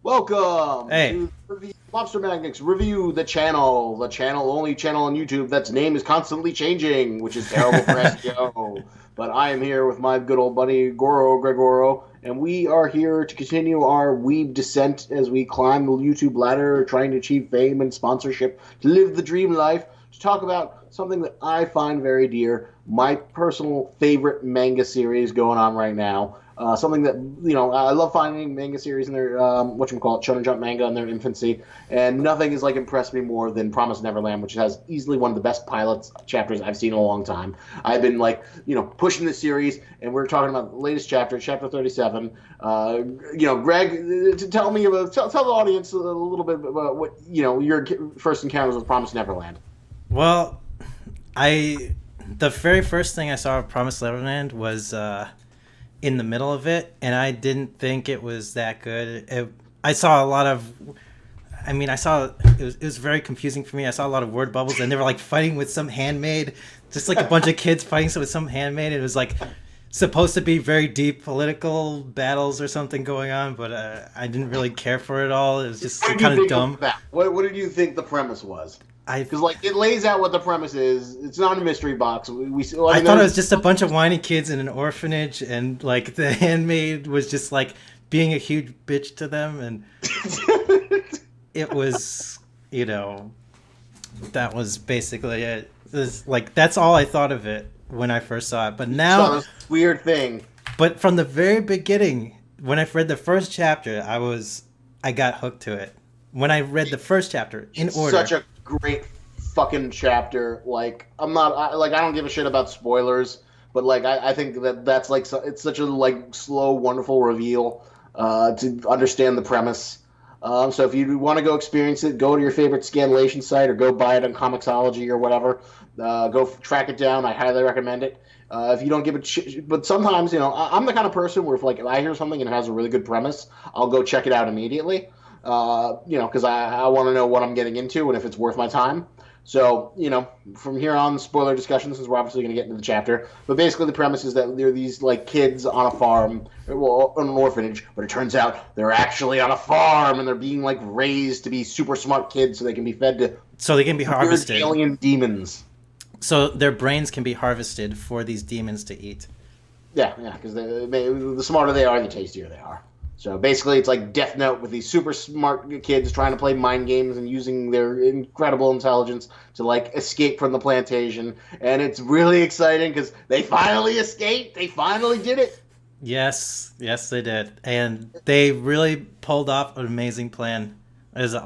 Welcome Hey, to the Lobster Magnets Review, the only channel on YouTube that's name is constantly changing, which is terrible for SEO. But I am here with my good old buddy Gorogregoro, and we are here to continue our weeb descent as we climb the YouTube ladder, trying to achieve fame and sponsorship, to live the dream life, to talk about something that I find very dear, my personal favorite manga series going on right now. Something that I love finding manga series in their Shonen Jump manga in their infancy, and nothing has like impressed me more than Promised Neverland, which has easily one of the best pilots chapters I've seen in a long time. I've been pushing this series, and we're talking about the latest chapter, chapter 37. Greg, to tell me about tell the audience a little bit about what your first encounters with Promised Neverland. well, I the very first thing I saw of Promised Neverland was in the middle of it, and I didn't think it was that good. I saw a lot of. I saw it was very confusing for me. I saw a lot of word bubbles, and they were like fighting with some handmade, just like a bunch of kids fighting with some handmade. It was like supposed to be very deep political battles or something going on, but I didn't really care for it all. It was just What did you kind of think dumb. of that? What did you think the premise was? I Because it lays out what the premise is. It's not a mystery box. I thought it was just a bunch of whiny kids in an orphanage, and like the handmaid was just like being a huge bitch to them, and it was, that was basically it. It was like that's all I thought of it when I first saw it. But saw now, this weird thing. but from the very beginning, when I read the first chapter, I got hooked to it. When I read the first chapter in It's order, such a great fucking chapter. I don't give a shit about spoilers, but I think that's it's such a slow, wonderful reveal to understand the premise. So if you want to go experience it, go to your favorite scanlation site or go buy it on Comixology or whatever. Go track it down. I highly recommend it. If you don't give it, but sometimes I'm the kind of person where if I hear something and it has a really good premise, I'll go check it out immediately. Because I want to know what I'm getting into and if it's worth my time. So, from here on, spoiler discussion, since we're obviously going to get into the chapter. But basically, the premise is that there are these kids on a farm, well, on an orphanage. But it turns out they're actually on a farm, and they're being raised to be super smart kids, so they can be fed to so they can be weird harvested. alien demons. So their brains can be harvested for these demons to eat. Yeah, because the smarter they are, the tastier they are. So basically, it's like Death Note with these super smart kids trying to play mind games and using their incredible intelligence to escape from the plantation. And it's really exciting because they finally escaped. They finally did it. Yes, they did, and they really pulled off an amazing plan. It was an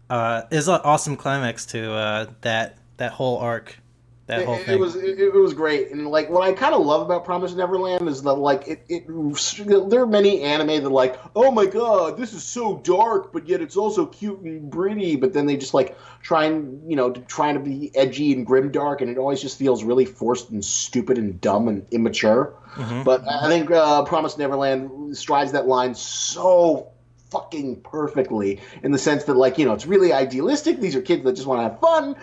it was an awesome climax to that whole arc, that whole It thing. was it was great, and what I kind of love about Promised Neverland is that there are many anime that oh my god, this is so dark, but yet it's also cute and pretty, but then they just try and try to be edgy and grimdark, and it always just feels really forced and stupid and dumb and immature. Hmm. But I think Promised Neverland strides that line so fucking perfectly in the sense that it's really idealistic. These are kids that just want to have fun.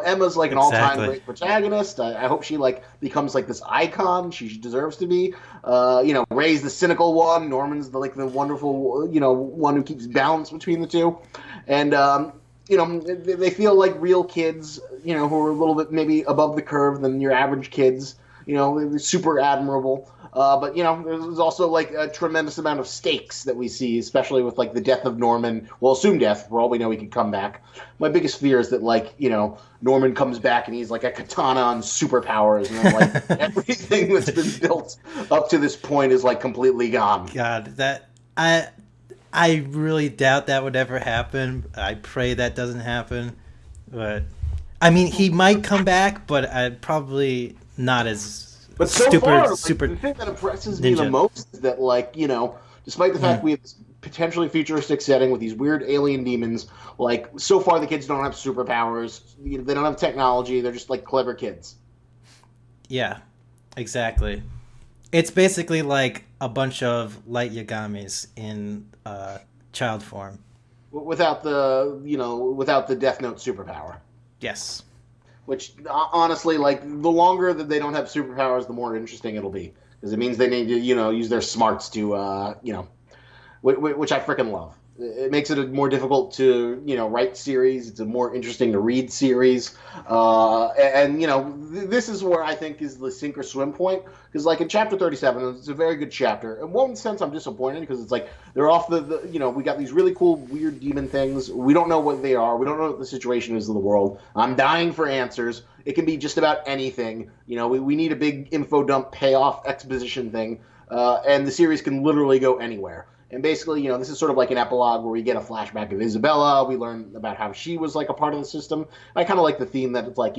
Emma's an all-time Exactly. great protagonist. I hope she becomes this icon she deserves to be. Ray's the cynical one. Norman's the wonderful one who keeps balance between the two. And they feel like real kids, who are a little bit maybe above the curve than your average kids. They're super admirable. But there's also a tremendous amount of stakes that we see, especially with the death of Norman. Well, assumed death. For all we know, he could come back. My biggest fear is that Norman comes back and he's a katana on superpowers, and then everything that's been built up to this point is completely gone. God, I really doubt that would ever happen. I pray that doesn't happen. But he might come back, but probably not as But so far, super the thing that impresses me the ninja. most is that, despite the fact Mm. we have this potentially futuristic setting with these weird alien demons, so far the kids don't have superpowers. They don't have technology. They're just clever kids. Yeah, exactly. It's basically like a bunch of light Yagamis in child form. Without the Death Note superpower. Yes. Which honestly, the longer that they don't have superpowers, the more interesting it'll be because it means they need to use their smarts to which I freaking love. It makes it a more difficult to write series. It's a more interesting to read series, and this is where I think is the sink or swim point. Because like in chapter 37, it's a very good chapter. In one sense, I'm disappointed because it's like they're off we got these really cool weird demon things. We don't know what they are. We don't know what the situation is in the world. I'm dying for answers. It can be just about anything. We need a big info dump payoff exposition thing, and the series can literally go anywhere. And basically, this is sort of like an epilogue where we get a flashback of Isabella. We learn about how she was like a part of the system. I kind of like the theme that it's like,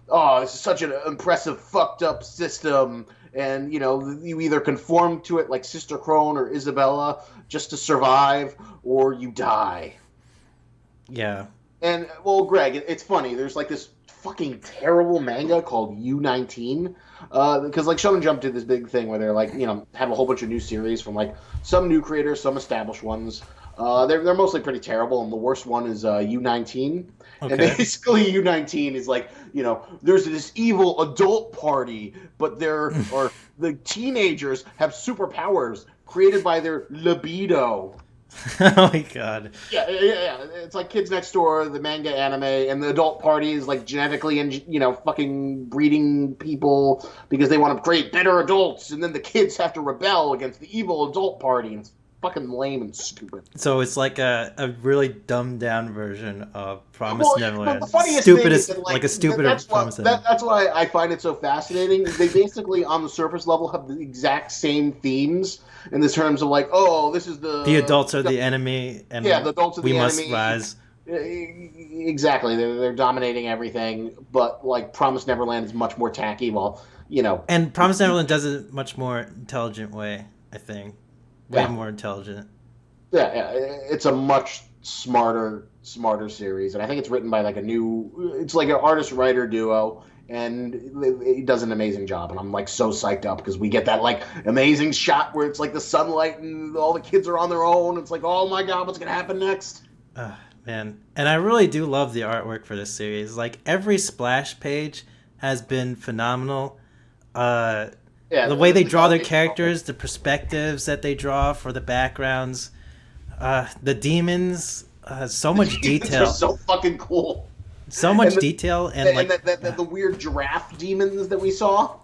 oh, this is such an impressive, fucked up system. And, you either conform to it like Sister Crone or Isabella just to survive, or you die. Yeah. And, well, Greg, it's funny. There's like this fucking terrible manga called U19 because like Shonen Jump did this big thing where they're like have a whole bunch of new series from like some new creators, some established ones. They're mostly pretty terrible, and the worst one is U19. Okay. And basically U19 is like there's this evil adult party, but the teenagers have superpowers created by their libido. Oh my god. Yeah. It's like Kids Next Door, the manga anime, and the adult party is like genetically and fucking breeding people because they want to create better adults, and then the kids have to rebel against the evil adult party, and it's fucking lame and stupid. So it's like a really dumbed down version of Promised Neverland. The funniest stupidest, thing is that, like a stupider Promised Neverland. That's why I find it so fascinating. They basically, on the surface level, have the exact same themes in the terms of like, oh, this is the adults are the enemy, and the adults are the enemy. We must rise. Exactly, they're dominating everything, but like Promised Neverland is much more tacky. Well, and Promised Neverland does it much more intelligent way. I think. Way more intelligent. Yeah, it's a much smarter series, and I think it's written by it's like an artist-writer duo, and it does an amazing job, and I'm like so psyched up because we get that like amazing shot where it's like the sunlight and all the kids are on their own. It's like, oh my god, what's gonna happen next? Man, and I really do love the artwork for this series. Like every splash page has been phenomenal. The way they draw their characters, the perspectives that they draw for the backgrounds, the demons, so much detail. They're so fucking cool. So much detail, and the weird giraffe demons that we saw.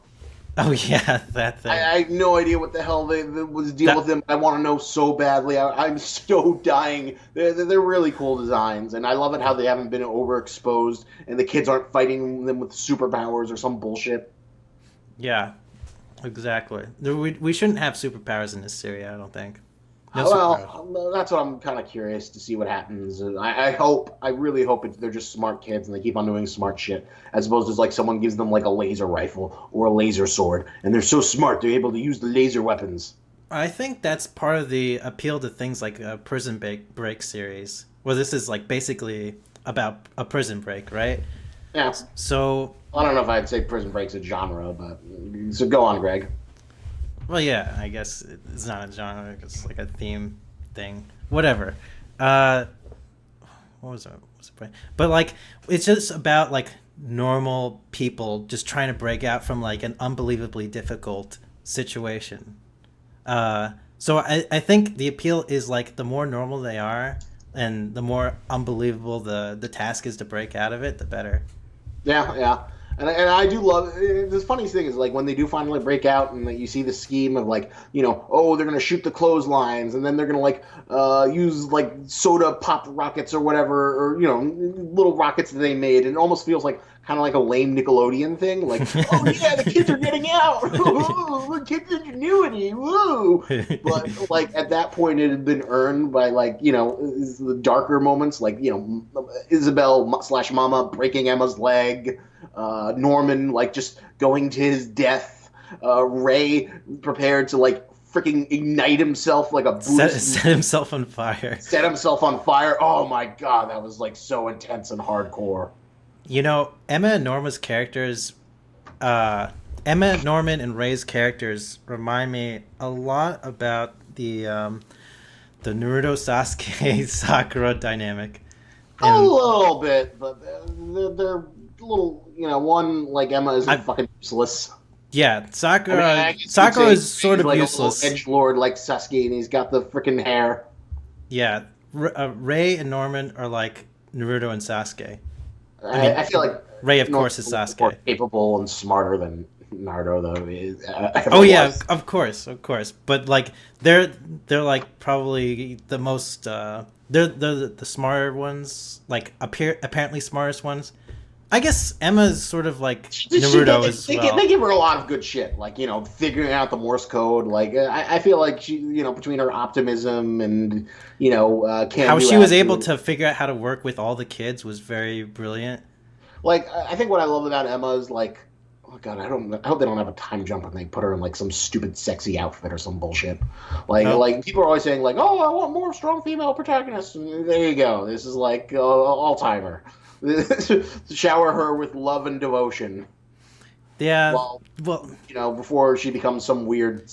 Oh yeah, that thing. I have no idea what the hell was deal with them. I want to know so badly. I'm so dying. They're really cool designs, and I love it how they haven't been overexposed, and the kids aren't fighting them with superpowers or some bullshit. Yeah. Exactly. We shouldn't have superpowers in this series, I don't think. That's what I'm kind of curious to see what happens. I really hope they're just smart kids and they keep on doing smart shit, as opposed to like someone gives them like a laser rifle or a laser sword, and they're so smart they're able to use the laser weapons. I think that's part of the appeal to things like a Prison Break series. Well, this is like basically about a prison break, right? Yeah. So I don't know if I'd say Prison Break's a genre, but so go on, Greg. Well, yeah, I guess it's not a genre. It's like a theme thing. Whatever. What was the point? But like, it's just about like normal people just trying to break out from like an unbelievably difficult situation. So I think the appeal is like the more normal they are, and the more unbelievable the task is to break out of it, the better. Yeah. And I do love the funniest thing is like when they do finally break out and you see the scheme of like they're gonna shoot the clotheslines and then they're gonna like use like soda pop rockets or whatever or little rockets that they made, and it almost feels like kind of like a lame Nickelodeon thing, like oh yeah, the kids are getting out, ooh, kids ingenuity, woo. But like at that point it had been earned by like the darker moments, like Isabel / Mama breaking Emma's leg. Norman like just going to his death. Ray prepared to like freaking ignite himself like a Buddhist. Set himself on fire. Set himself on fire. Oh my god, that was like so intense and hardcore. Emma and Norma's characters, Emma, Norman, and Ray's characters remind me a lot about the Naruto Sasuke Sakura dynamic. A little bit, but they're little, one like Emma is fucking useless. Yeah, I mean, Sakura. I guess you could Sakura say is sort he's of like a little useless. edgelord like Sasuke, and he's got the freaking hair. Yeah, Rei and Norman are like Naruto and Sasuke. I I mean, feel like Rei, of Norman's course, is a little more Sasuke. capable and smarter than Naruto, though, Oh ever yeah, was. of course. But like they're like probably the most they're the smarter ones, like apparently smartest ones. I guess Emma's sort of like Naruto as They well. give her a lot of good shit, like figuring out the Morse code. Like I feel like she, between her optimism and How can-do she was able attitude. to figure out how to work with all the kids was very brilliant. Like I think what I love about Emma is like, oh god, I hope they don't have a time jump and they put her in like some stupid sexy outfit or some bullshit. Oh, Like people are always saying like, oh, I want more strong female protagonists. And there you go. This is like all timer. Shower her with love and devotion. yeah. Well, Well, before she becomes some weird,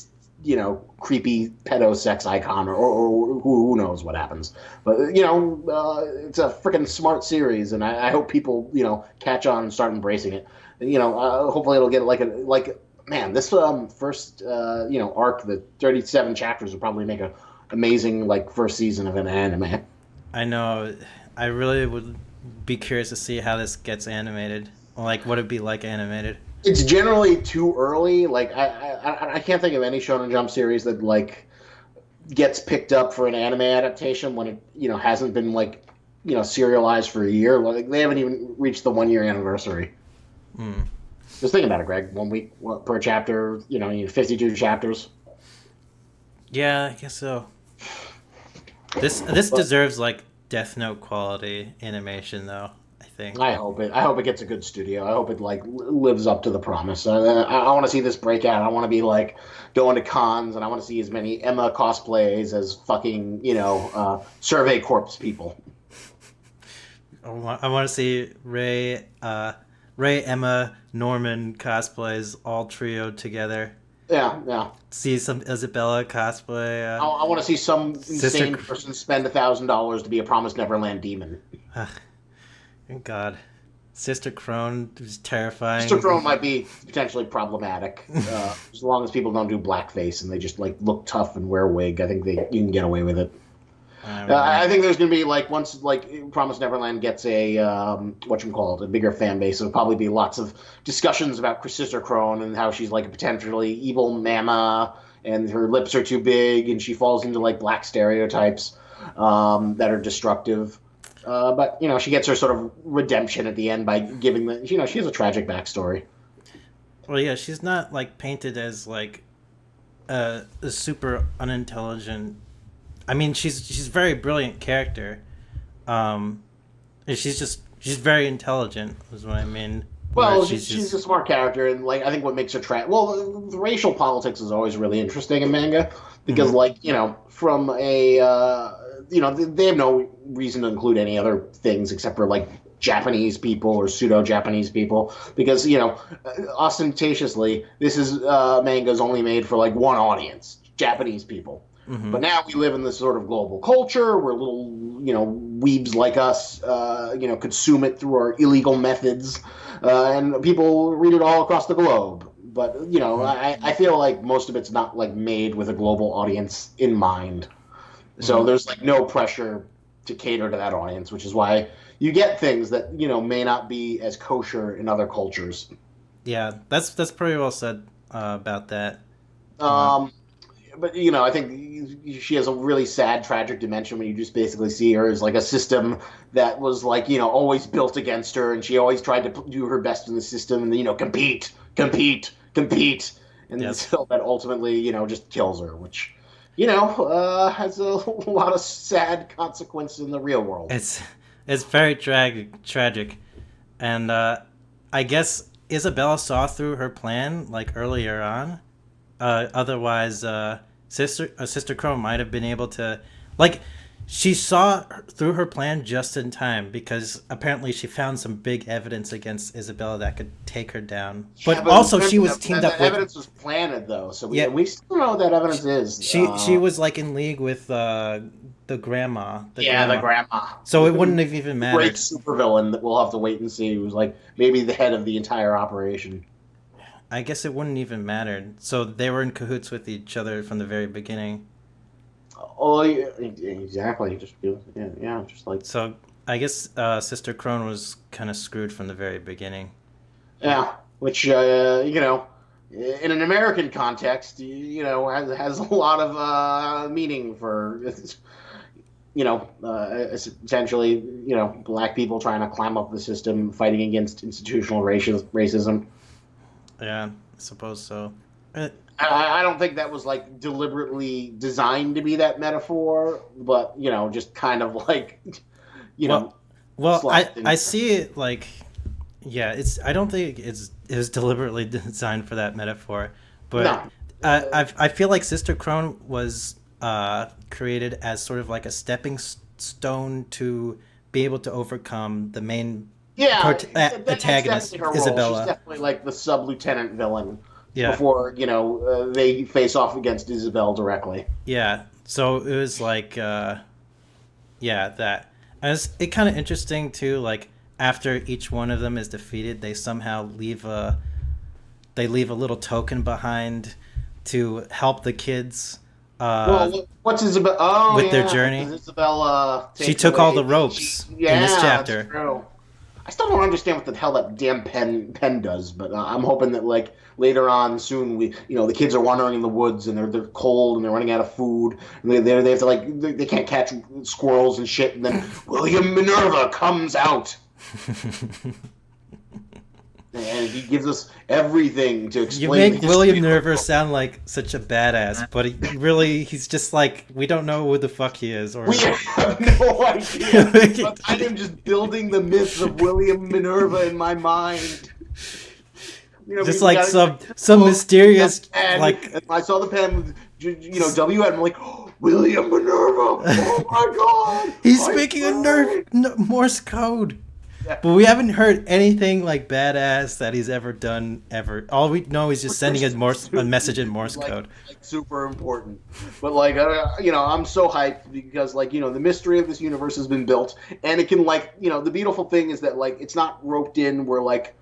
creepy pedo sex icon, or who knows what happens. But it's a freaking smart series, and I hope people catch on and start embracing it. And, hopefully it'll get like man, this first arc, the 37 chapters, will probably make a amazing like first season of an anime. I know. I really would be curious to see how this gets animated. Like, what it'd be like animated. It's generally too early. Like I can't think of any Shonen Jump series that like gets picked up for an anime adaptation when it hasn't been like serialized for a year. Like they haven't even reached the 1 year anniversary. Hmm. Just think about it, Greg. 1 week per chapter. You need 52 chapters. Yeah, I guess so. This But deserves like Death Note quality animation, though. I think. I hope it. I hope it gets a good studio. I hope it like lives up to the promise. I want to see this break out. I want to be like going to cons, and I want to see as many Emma cosplays as fucking Survey Corps people. I want to see Ray, Emma, Norman cosplays all trio together. Yeah, yeah. See some Isabella cosplay. I want to see some Sister. insane person spend $1,000 to be a Promised Neverland demon. God, Sister Crone was Mr. terrifying. Crone might be potentially problematic, as long as people don't do blackface and they just like look tough and wear a wig. I think you can get away with it. I don't know. I think there's going to be like once like Promised Neverland gets a a bigger fan base. There'll probably be lots of discussions about Sister Crone and how she's like a potentially evil mama and her lips are too big and she falls into like black stereotypes that are destructive. But she gets her sort of redemption at the end by giving she has a tragic backstory. Well, yeah, she's not like painted as like a super unintelligent. I mean, she's a very brilliant character. And she's very intelligent. Is what I mean. Where Well, she's she's just a smart character, and like I think what makes her the racial politics is always really interesting in manga because, mhm. like from a they have no reason to include any other things except for like Japanese people or pseudo Japanese people because ostentatiously this is manga's only made for like one audience, Japanese people. But Mhm. now we live in this sort of global culture where little, weebs like us, consume it through our illegal methods, and people read it all across the globe. But Mhm. I feel like most of it's not like made with a global audience in mind. So Mhm. there's like no pressure to cater to that audience, which is why you get things that may not be as kosher in other cultures. Yeah, that's pretty well said about that. Uh, Um, but I think she has a really sad, tragic dimension when you just basically see her as like a system that was like always built against her, and she always tried to do her best in the system, and then compete, compete, compete, and yes, so that ultimately just kills her, which has a lot of sad consequences in the real world. it's it's very tragic, and I guess Isabella saw through her plan like earlier on. Otherwise, Sister Crow might have been able to, like, she saw through her plan just in time because apparently she found some big evidence against Isabella that could take her down. Yeah, But but also, she remember was teamed up that with, evidence was planted though, so yeah, we still don't know what that evidence is. she was like in league with the Yeah, the grandma, grandma. so it wouldn't have even Great mattered. supervillain that we'll have to wait and see. Who's like maybe the head of the entire operation. I guess it wouldn't even matter. So they were in cahoots with each other from the very beginning. Oh, yeah, exactly. Just just like So I guess Sister Crone was kind of screwed from the very beginning. yeah, which in an American context, has a lot of meaning for essentially black people trying to climb up the system, fighting against institutional racism. Yeah, I suppose so. Uh, I don't think that was like deliberately designed to be that metaphor, but just kind of like you well, know, well, slot I in I there. see it like yeah. It's I don't think it was deliberately designed for that metaphor, but No, uh, I feel like Sister Crone was created as sort of like a stepping stone to be able to overcome the main yeah, that's antagonist definitely her role. She's Isabella. definitely like the sub lieutenant villain Yeah, before they face off against Isabel directly. yeah. So it was like yeah, that. And it kind of interesting too. Like after each one of them is defeated, they leave a little token behind to help the kids uh, Well, what's Isabel? Oh with their yeah, because journey. Isabella She takes took all away. the ropes in this Yeah, that's chapter. true. I still don't understand what the hell that damn pen does, but I'm hoping that like later on soon the kids are wandering in the woods and they're cold and they're running out of food and they have to like they can't catch squirrels and shit and then William Minerva comes out and he gives us everything to You explain the make William history of the Nerver world. sound like such a badass, but he's just like, we don't know who the fuck he is. We Or have no idea, but I am just building the myth of William Minerva in my mind. just We like got some book, we got mysterious, pen, like, and I saw the pen with W. I'm like, oh, William Minerva. Oh my he's God, I speaking a tried. Morse code. Yeah, But we haven't heard anything like badass that he's ever done ever. All we know is just sending a message in Morse like code. super important. But like I'm so hyped because like the mystery of this universe has been built, and it can like the beautiful thing is that like it's not roped in where like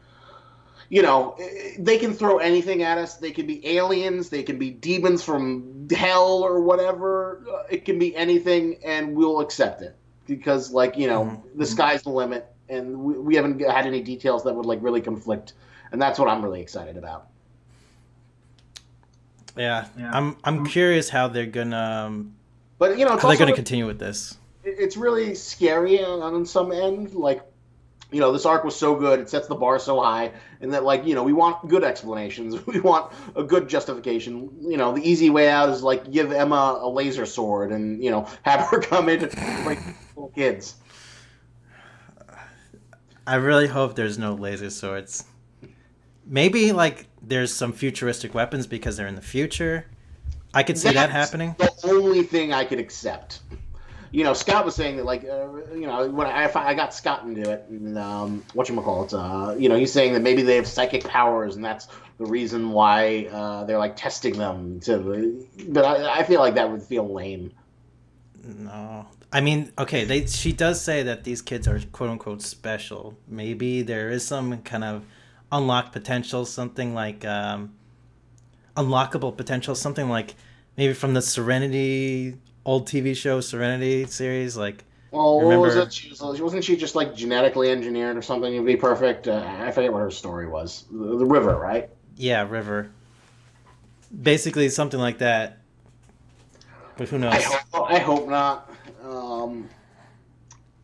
they can throw anything at us. They can be aliens, they can be demons from hell or whatever. It can be anything, and we'll accept it because, like, the sky's the limit, and we haven't had any details that would like really conflict, and that's what I'm really excited about. Yeah, I'm curious how they're gonna But it's how they're also gonna continue with this. it's really scary on some end, like this arc was so good, it sets the bar so high, and that like we want good explanations, we want a good justification. The easy way out is like give Emma a laser sword and have her come in and break little kids. I really hope there's no laser swords. Maybe like there's some futuristic weapons because they're in the future. I could see that That's happening. the only thing I could accept. Scott was saying that, like, when I got Scott into it, and whatchamacallit, he's saying that maybe they have psychic powers, and that's the reason why they're like testing them to. But I feel like that would feel lame. No. I mean, okay, she does say that these kids are quote unquote special. Maybe there is some kind of unlocked potential, something like unlockable potential, something like maybe from the Serenity old TV show Serenity series. Like, Well, what was remember? it? Wasn't she just like genetically engineered or something to be perfect? I forget what her story was. The river, right? Yeah, River. Basically, something like that. But who knows? I hope not.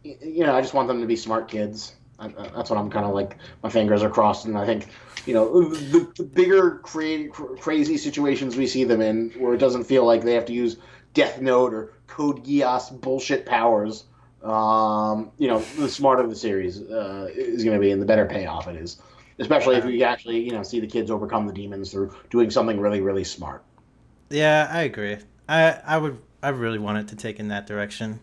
I just want them to be smart kids. That's what I'm kind of like. My fingers are crossed, and I think the bigger crazy situations we see them in, where it doesn't feel like they have to use Death Note or Code Geass bullshit powers. The smarter the series is going to be, and the better payoff it is. Especially if Uh, we actually see the kids overcome the demons through doing something really really smart. yeah, I agree. I really want it to take in that direction.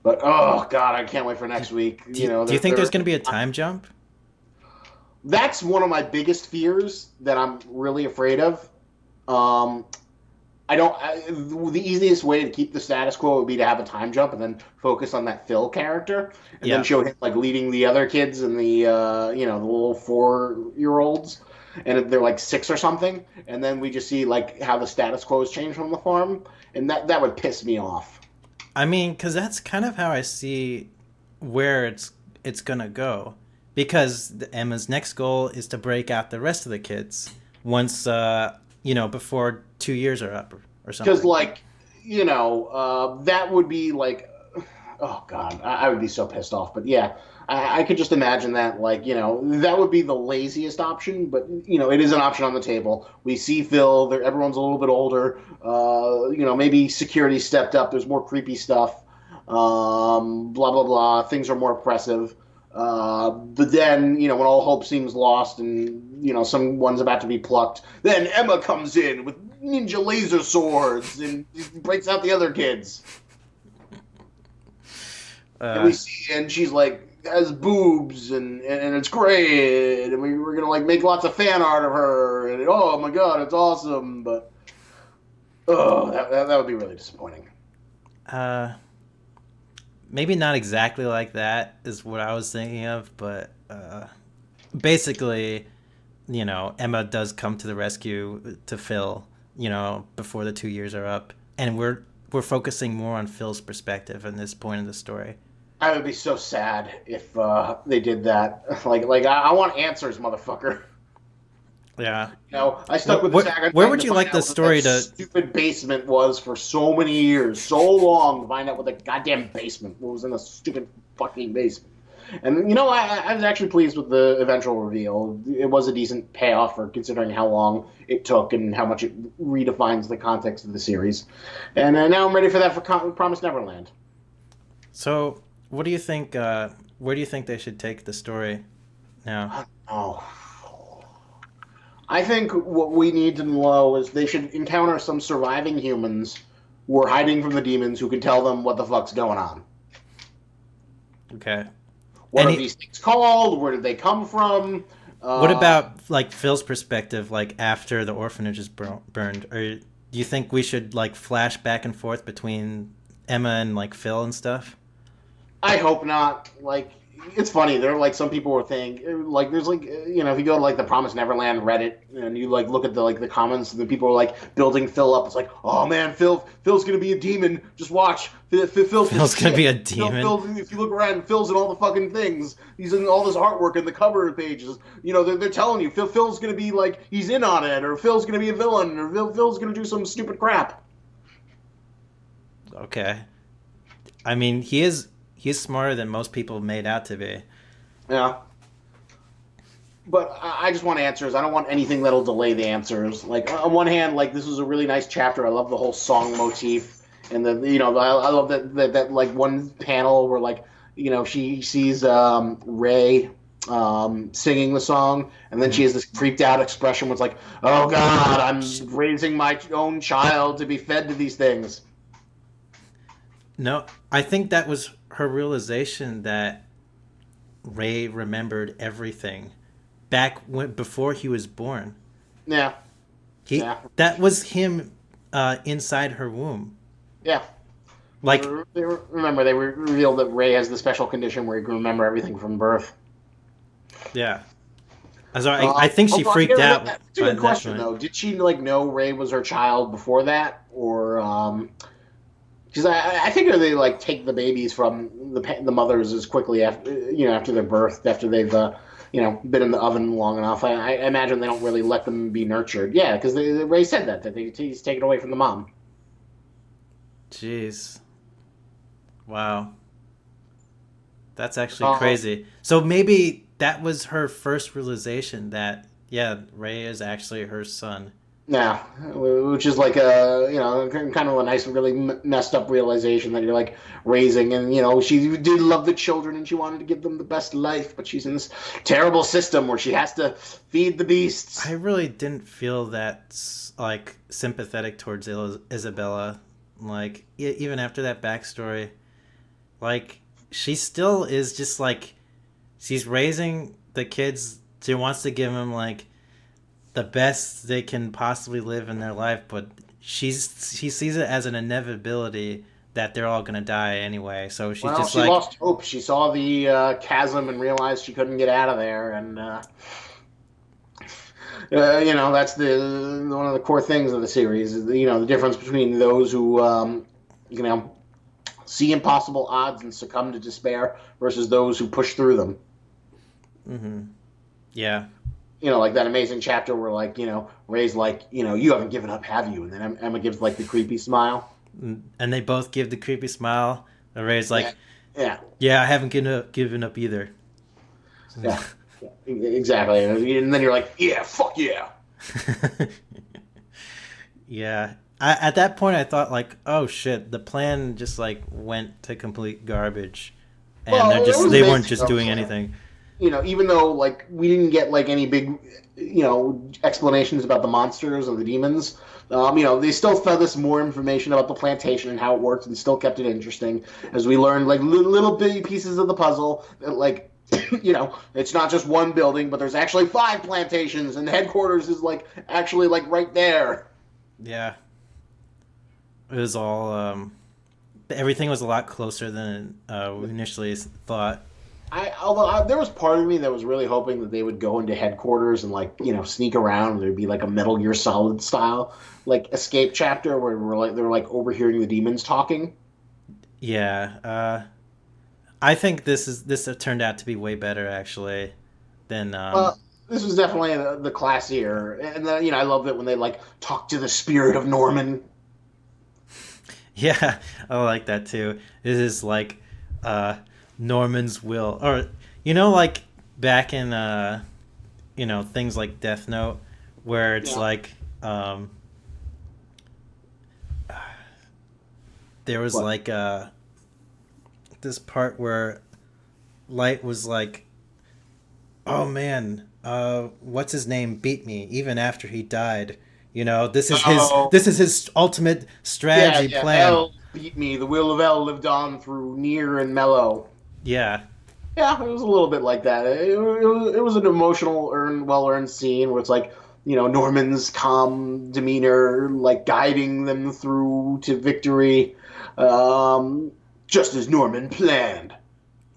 But oh god, I can't wait for next week. Do you think there's going to be a time jump? That's one of my biggest fears that I'm really afraid of. Um, I don't. The easiest way to keep the status quo would be to have a time jump and then focus on that Phil character, and then Yeah. show him like leading the other kids and the the little 4-year olds. and they're like six or something, and then we just see like how the status quo has changed from the farm, and that would piss me off. I mean, because that's kind of how I see where it's gonna go. Because Emma's next goal is to break out the rest of the kids once, before 2 years are up or Because something. like that would be like, oh god, I would be so pissed off. But yeah, I could just imagine that, like, that would be the laziest option, but it is an option on the table. We see Phil, everyone's a little bit older. Maybe security stepped up. There's more creepy stuff. Blah blah blah. Things are more oppressive. But then, when all hope seems lost and, someone's about to be plucked, then Emma comes in with ninja laser swords and breaks out the other kids. And we Uh, see, and she's like, has boobs and it's great. And we're going to like make lots of fan art of her. And oh my God, it's awesome. But, oh, that would be really disappointing. uh, Maybe not exactly like that is what I was thinking of, but basically, Emma does come to the rescue to Phil, before the 2 years are up, and we're focusing more on Phil's perspective in this point of the story. I would be so sad if they did that. I want answers, motherfucker. Yeah. I stuck with the saga Where trying would to you find like the out what that story to? stupid basement was for so many years, so long to find out what the goddamn basement, what was in the stupid fucking basement. And I was actually pleased with the eventual reveal. It was a decent payoff for considering how long it took and how much it redefines the context of the series. And now I'm ready for that for Promised Neverland. So, what do you think? Where do you think they should take the story now? Oh, I think what we need to know is they should encounter some surviving humans who are hiding from the demons who can tell them what the fuck's going on. Okay. What are Any? these things called? Where did they come from? What Uh, about like Phil's perspective, like after the orphanage is burned? Or do you think we should like flash back and forth between Emma and like Phil and stuff? I hope not. Like, it's funny. There are like some people were saying like there's like if you go to like the Promised Neverland Reddit and you like look at the comments and the people are like building Phil up. It's like, oh man, Phil's gonna be a demon. Just watch. Phil's the Phil's gonna be shit. a demon. If you look around, Phil's in all the fucking things. He's in all this artwork and the cover pages. They're telling you Phil's gonna be like he's in on it, or Phil's gonna be a villain, or Phil's gonna do some stupid crap. Okay. I mean, he's smarter than most people made out to be. Yeah. But I just want answers. I don't want anything that'll delay the answers. Like on one hand, like this was a really nice chapter. I love the whole song motif, and I love that like one panel where like she sees Ray singing the song, and then she Mhm. has this freaked out expression. Where it's like, oh God, I'm raising my own child to be fed to these things. No, I think that was her realization that Ray remembered everything back when before he was born. Yeah, He yeah, that was him inside her womb. yeah. Like, Remember, they revealed that Ray has the special condition where he can remember everything from birth. yeah. So I think she freaked out That's a by good that question point. though. Did she like know Ray was her child before that, or because I figure they like take the babies from the mothers as quickly after after their birth, after they've been in the oven long enough. I imagine they don't really let them be nurtured. Yeah, because Ray said that he's taken away from the mom. Jeez. Wow. That's actually Uh, crazy. So maybe that was her first realization that yeah, Ray is actually her son. Yeah, which is like a kind of a nice, really messed up realization that you're like raising, and she did love the children and she wanted to give them the best life, but she's in this terrible system where she has to feed the I beasts. really didn't feel that like sympathetic towards Isabella. Like even after that backstory, like she still is just like she's raising the kids. She wants to give them like the best they can possibly live in their life, but she sees it as an inevitability that they're all gonna die anyway. So she's Well, just she like, lost hope. She saw the chasm and realized she couldn't get out of there, and That's the one of the core things of the series. Is the difference between those who you know see impossible odds and succumb to despair versus those who push through them. Mm-hmm. Yeah. Like that amazing chapter where Ray's like, you haven't given up, have you? And then Emma gives like the creepy smile. And they both give the creepy smile. And Ray's Yeah, like, yeah, "Yeah, I haven't given up either." yeah, yeah, exactly. And then you're like, yeah, fuck yeah. Yeah. At that point, I thought like, "Oh shit!" The plan just like went to complete garbage, and Well, it was they weren't amazing just though. doing anything. Even though like we didn't get like any big, explanations about the monsters or the demons, they still fed us more information about the plantation and how it worked, and still kept it interesting as we learned like little bitty pieces of the puzzle that like. It's not just one building, but there's actually 5 plantations, and headquarters is like actually like right there. Yeah, it was all. Everything was a lot closer than we initially thought. There was part of me that was really hoping that they would go into headquarters and like sneak around. There'd be like a Metal Gear Solid style like escape chapter where they're like overhearing the demons talking. Yeah, I think this turned out to be way better actually than This was definitely the classier, and then I love that when they like talk to the spirit of Norman. yeah, I like that too. This is like uh Norman's will, or like back in things like Death Note, where it's Yeah, like there was what? like this part where Light was like, "Oh man, what's his name beat me even after he died. Oh, This is his ultimate yeah, strategy yeah. plan." L beat me. The will of L lived on through Near and Mellow. Yeah, Yeah, it was a little bit like that. It was an emotional, well earned scene where it's like, Norman's calm demeanor, like guiding them through to victory, um, just as Norman planned.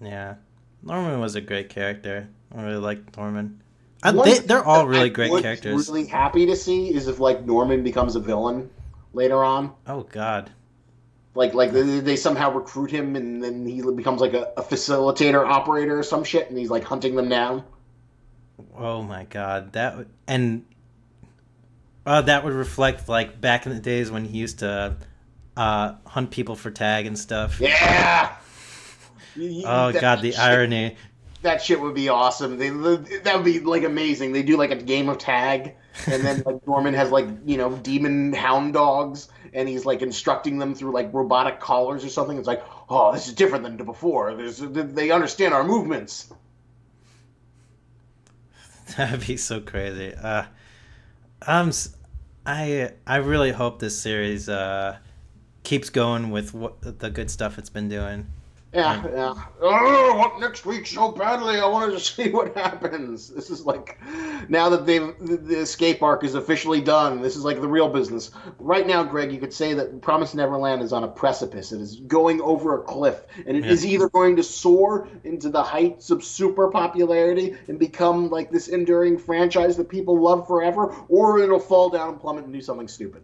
yeah. Norman was a great character. I really liked Norman. One They're thing all that I really great would be characters. really happy to see is if like Norman becomes a villain later on. Oh God. Like they somehow recruit him and then he becomes like a facilitator operator or some shit and he's like hunting them down. Oh my God. That would reflect like back in the days when he used to hunt people for tag and stuff. Yeah. Oh That God, the shit irony. that shit would be awesome. That would be like amazing. They do like a game of tag, and then like Norman has like demon hound dogs, and he's like instructing them through like robotic collars or something. It's like, oh, this is different than before. They understand our movements. That'd be so crazy. I'm s- I really hope this series keeps going with the good stuff it's been doing. Yeah, And yeah. Oh, what next week so badly? I wanted to see what happens. This is like now that the escape arc is officially done. This is like the real business. Right now, Greg, you could say that Promised Neverland is on a precipice. It is going over a cliff, and it yeah, is either going to soar into the heights of super popularity and become like this enduring franchise that people love forever, or it'll fall down and plummet and do something stupid.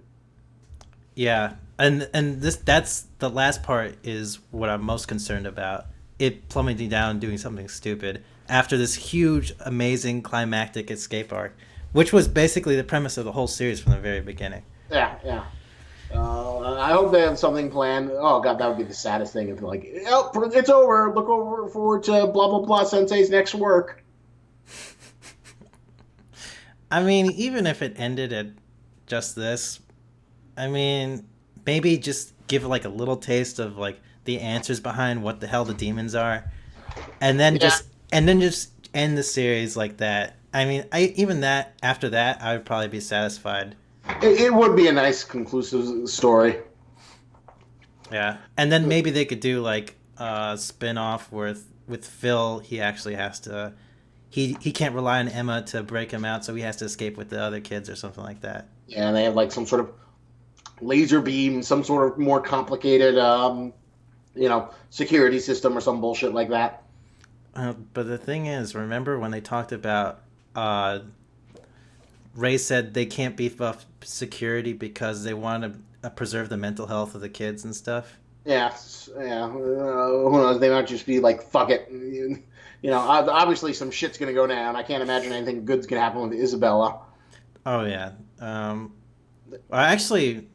yeah, and that's the last part is what I'm most concerned about. It plummeting down, doing something stupid after this huge, amazing climactic escape arc, which was basically the premise of the whole series from the very beginning. Yeah, yeah. I hope they have something planned. Oh god, that would be the saddest thing if like, oh, it's over. Look over forward to blah blah blah Sensei's next work. I mean, even if it ended at just this, I mean, maybe just give like a little taste of like the answers behind what the hell the demons are, and then Yeah, just end the series like that. I mean, I even that after that, I would probably be satisfied. it would be a nice conclusive story. Yeah, and then maybe they could do like a spin off with Phil. He actually has to. He can't rely on Emma to break him out, so he has to escape with the other kids or something like that. Yeah, they have like some sort of laser beam, some sort of more complicated, security system or some bullshit like that. But the thing is, remember when they talked about uh, Ray said they can't beef up security because they want to preserve the mental health of the kids and stuff. Yeah, yeah. Who knows? They might just be like, "Fuck it." Obviously some shit's gonna go down. I can't imagine anything good's gonna happen with Isabella. Oh yeah. Actually,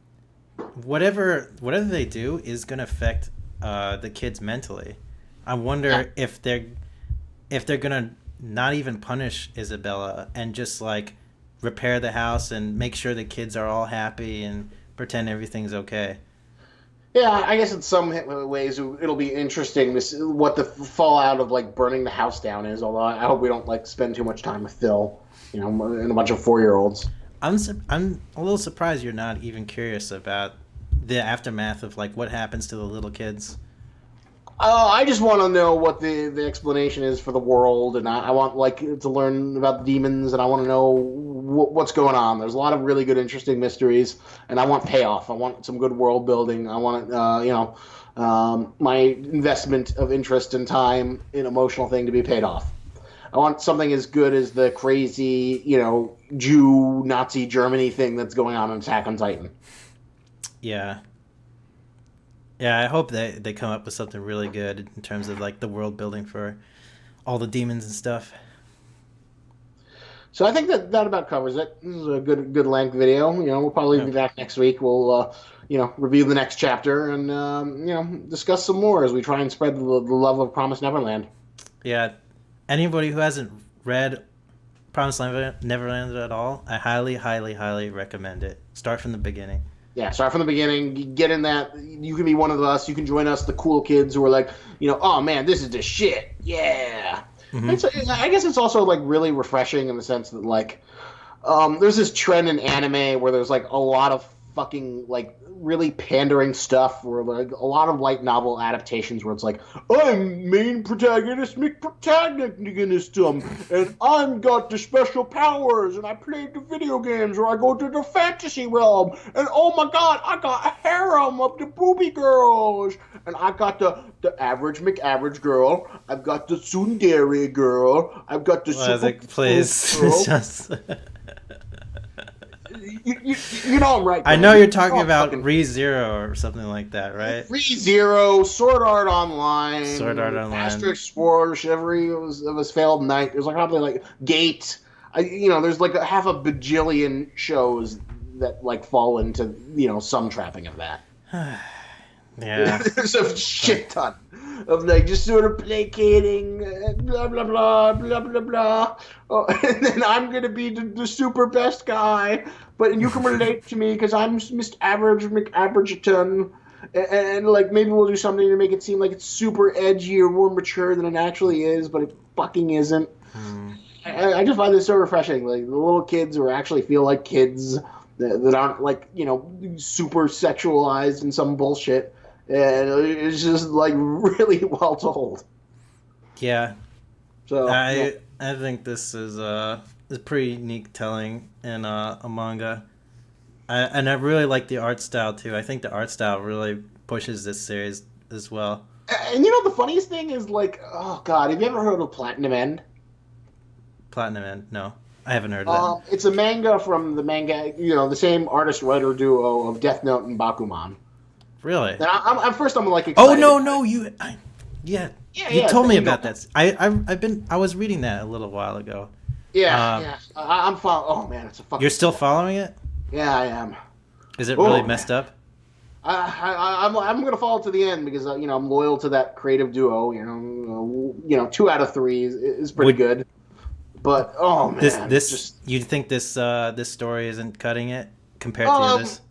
whatever they do is gonna affect the kids mentally. I wonder if they're gonna not even punish Isabella and just like repair the house and make sure the kids are all happy and pretend everything's okay. Yeah, I guess in some ways it'll be interesting to see what the fallout of like burning the house down is. Although I hope we don't like spend too much time with Phil, and a bunch of 4-year-olds. I'm a little surprised you're not even curious about the aftermath of like what happens to the little kids. I just want to know what the explanation is for the world, and I want like to learn about the demons, and I want to know what's going on. There's a lot of really good, interesting mysteries, and I want payoff. I want some good world building. I want my investment of interest and time in emotional thing to be paid off. I want something as good as the crazy, Jew Nazi Germany thing that's going on in Attack on Titan. Yeah. Yeah, I hope they come up with something really good in terms of like the world building for all the demons and stuff. So I think that about covers it. This is a good length video. We'll probably be back next week. We'll review the next chapter and discuss some more as we try and spread the love of Promised Neverland. Yeah, anybody who hasn't read Promised Neverland at all, I highly, highly, highly recommend it. Start from the beginning. Yeah, start from the beginning. Get in that. You can be one of us. You can join us, the cool kids who are like, oh man, this is the shit. Yeah. Mm-hmm. I guess it's also like really refreshing in the sense that like, there's this trend in anime where there's like a lot of fucking like really pandering stuff, where like a lot of light novel adaptations where it's like, I'm main protagonist, and I'm got the special powers, and I played the video games, or I go to the fantasy realm, and oh my god, I got a harem of the booby girls, and I got the average McAverage girl, I've got the tsundere girl, I've got the super please girl. Just... You know I'm right. I know you're talking about ReZero or something like that, right? ReZero, Sword Art Online, Master Explorer, Chivalry of his Failed Knight. There's like probably like Gate. There's like half a bajillion shows that like fall into some trapping of that. Yeah, there's a shit ton of like just sort of placating, blah blah blah blah blah blah. Oh, and then I'm gonna be the super best guy, but you can relate to me because I'm Mr. Average McAverageton, and like maybe we'll do something to make it seem like it's super edgy or more mature than it actually is, but it fucking isn't. I just find this so refreshing. Like the little kids who actually feel like kids that aren't like super sexualized and some bullshit. And it's just like really well told. Yeah. So I think this is pretty unique telling in a manga. And I really like the art style too. I think the art style really pushes this series as well. And the funniest thing is like, oh god, have you ever heard of Platinum End? Platinum End? No, I haven't heard of that. It's a manga from the the same artist writer duo of Death Note and Bakuman. Really? And I'm like excited. Oh no, you told me about that. I was reading that a little while ago. Yeah. I'm following. Oh man, it's a fucking. You're still following it? Yeah, I am. Is it really messed up? I'm gonna follow it to the end because I'm loyal to that creative duo. 2 out of 3 is pretty good. But oh man, you think this story isn't cutting it compared to this?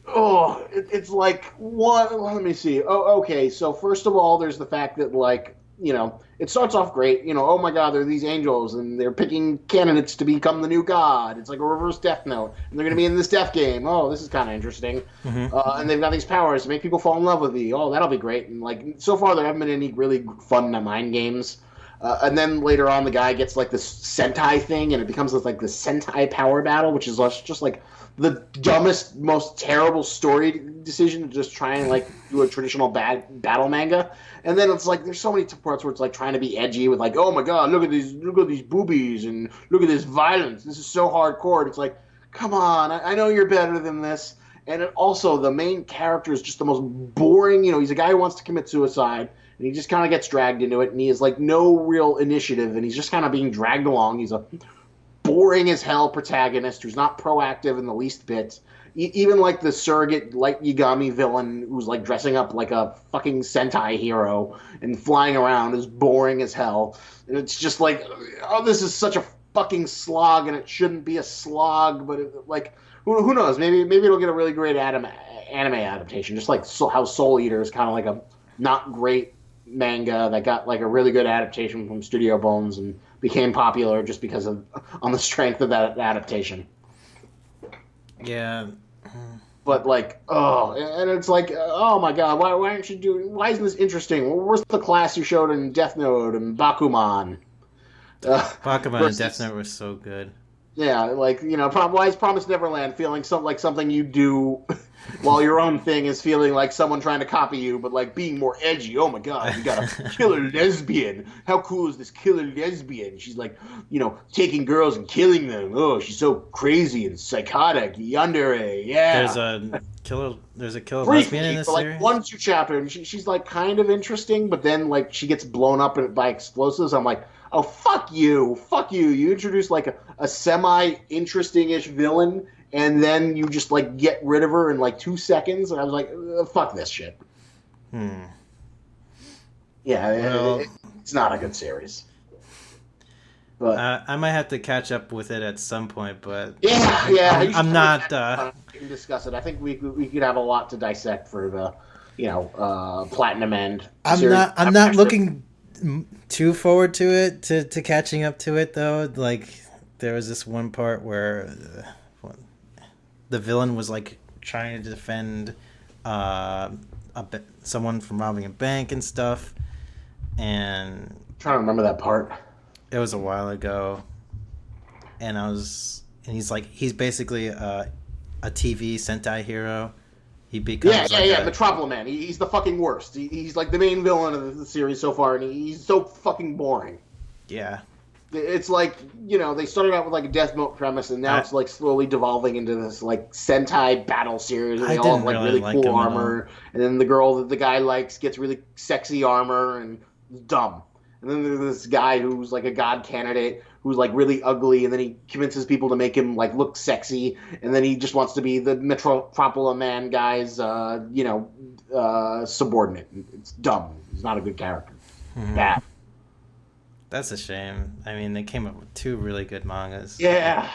Oh, it's like one. Let me see. Oh, okay. So first of all, there's the fact that like it starts off great. Oh my god, there are these angels and they're picking candidates to become the new god. It's like a reverse Death Note, and they're gonna be in this death game. Oh, this is kind of interesting. Mm-hmm. And they've got these powers to make people fall in love with me. Oh, that'll be great. And like so far, there haven't been any really fun mind games. And then later on, the guy gets like this Sentai thing, and it becomes like this Sentai power battle, which is just like the dumbest, most terrible story decision to just try and like do a traditional battle manga. And then it's like there's so many parts where it's like trying to be edgy with like, oh my god, look at these boobies and look at this violence. This is so hardcore. And it's like, come on, I know you're better than this. And it also, the main character is just the most boring. He's a guy who wants to commit suicide, and he just kind of gets dragged into it, and he has like no real initiative, and he's just kind of being dragged along. He's a boring as hell protagonist who's not proactive in the least bit. Even like the surrogate Light Yagami villain who's like dressing up like a fucking Sentai hero and flying around is boring as hell. And it's just like, oh, this is such a fucking slog, and it shouldn't be a slog, but like, who knows? Maybe it'll get a really great anime adaptation, just like how Soul Eater is kind of like a not great manga that got like a really good adaptation from Studio Bones and became popular just because of on the strength of that adaptation. Yeah. But like, oh, and it's like, oh my god, why aren't you doing? Why isn't this interesting? Where's the class you showed in Death Note and Bakuman? Bakuman and Death Note was so good. Yeah, like, why is Promised Neverland feeling something you do while your own thing is feeling like someone trying to copy you, but like being more edgy? Oh my god, you got a killer lesbian. How cool is this killer lesbian? She's like, taking girls and killing them. Oh, she's so crazy and psychotic. Yandere, yeah. There's a killer lesbian in this series? Like 1-2 chapter, and she's like kind of interesting, but then like she gets blown up by explosives. I'm like, oh, fuck you. You introduced like a semi-interesting-ish villain, and then you just like get rid of her in like 2 seconds, and I was like, fuck this shit. Yeah, well, it's not a good series. But I might have to catch up with it at some point, but I'm not. We can discuss it. I think we could have a lot to dissect for the Platinum End. I'm not looking too forward to it, to catching up to it though. Like there was this one part where the villain was like trying to defend someone from robbing a bank and stuff, and I'm trying to remember that part. It was a while ago, and he's basically a TV Sentai hero. He becomes Metropolis Man. He's the fucking worst. He's like the main villain of the series so far, and he's so fucking boring. Yeah. It's like, they started out with like a Death Note premise, and now it's like slowly devolving into this like Sentai battle series, and they all have like really cool armor, and then the guy likes gets really sexy armor and dumb. And then there's this guy who's like a god candidate who's like really ugly, and then he convinces people to make him like look sexy, and then he just wants to be the Metropolis Man guy's subordinate. It's dumb. He's not a good character. Bad. That's a shame. I mean, they came up with 2 really good mangas. Yeah,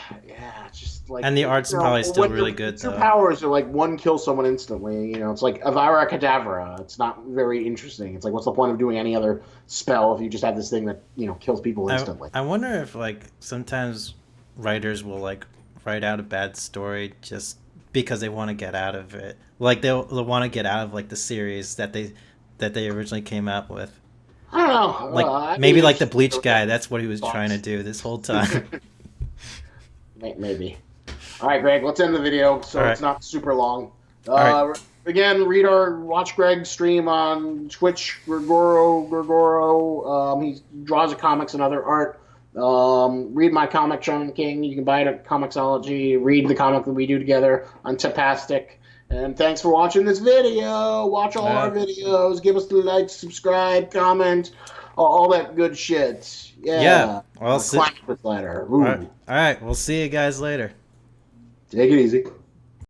just like, and the art's probably still really good. Your powers are like one kill someone instantly. It's like Avira Kedavra. It's not very interesting. It's like, what's the point of doing any other spell if you just have this thing that kills people instantly? I wonder if like sometimes writers will like write out a bad story just because they want to get out of it. Like they'll want to get out of like the series that they originally came out with. I don't know. Like maybe like the Bleach guy. That's what he was trying to do this whole time. Maybe. All right, Greg. Let's end the video so it's not super long. Right. Again, watch Greg's stream on Twitch. Gorogregoro. He draws comics and other art. Read my comic, Shaman King. You can buy it at Comixology. Read the comic that we do together on Tapastic. And thanks for watching this video. Watch all our videos. Give us the like, subscribe, comment, all that good shit. Yeah. Well, climate letter. All right. We'll see you guys later. Take it easy.